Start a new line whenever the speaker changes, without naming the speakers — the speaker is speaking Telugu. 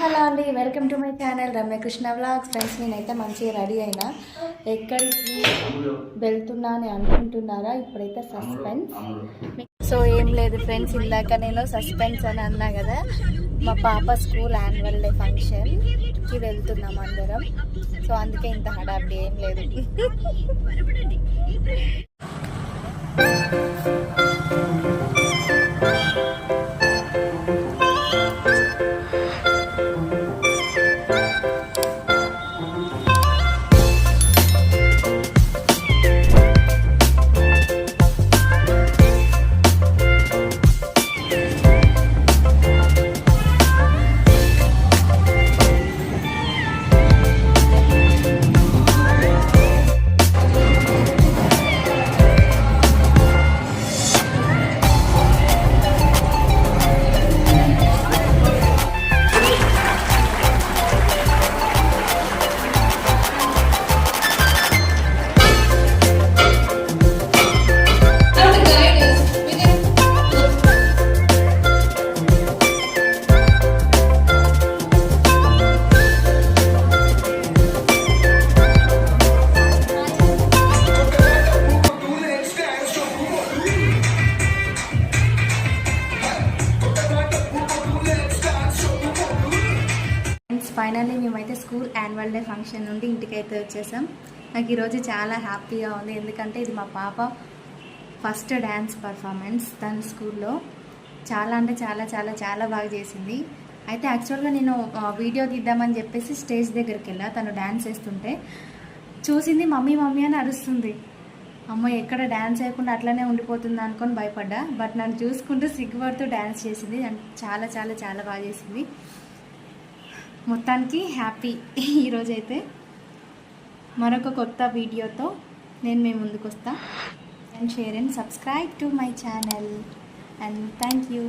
హలో అండి, welcome to my channel Ramyakrishna vlogs. Friends, నేనైతే మంచిగా రెడీ అయినా. ఎక్కడికి వెళ్తున్నా అని అనుకుంటున్నారా? ఇప్పుడైతే సస్పెన్స్. సో ఏం లేదు ఫ్రెండ్స్, ఇందాక నేను సస్పెన్స్ అని అన్నా కదా, మా పాప స్కూల్ యాన్యువల్ డే ఫంక్షన్కి వెళ్తున్నాం అందరం. సో అందుకే ఇంత హడావిడి ఏం లేదు. ఫైనల్లీ మేమైతే స్కూల్ యాన్యువల్ డే ఫంక్షన్ నుండి ఇంటికైతే వచ్చేసాం. నాకు ఈరోజు చాలా హ్యాపీగా ఉంది, ఎందుకంటే ఇది మా పాప ఫస్ట్ డ్యాన్స్ పర్ఫార్మెన్స్ తన స్కూల్లో. చాలా అంటే చాలా చాలా చాలా బాగా చేసింది. అయితే యాక్చువల్గా నేను వీడియో తీద్దామని చెప్పేసి స్టేజ్ దగ్గరికి వెళ్ళా. తను డ్యాన్స్ వేస్తుంటే చూసింది, మమ్మీ మమ్మీ అని అరుస్తుంది. అమ్మ ఎక్కడ డ్యాన్స్ చేయకుండా అట్లనే ఉండిపోతుంది అనుకొని భయపడ్డా. బట్ నన్ను చూసుకుంటూ సిగ్గుపడుతూ డ్యాన్స్ చేసింది. చాలా చాలా చాలా బాగా చేసింది. మొత్తానికి హ్యాపీ. ఈరోజైతే మరొక కొత్త వీడియోతో నేను మీ ముందుకు వస్తా. And share and subscribe to my channel. And thank you.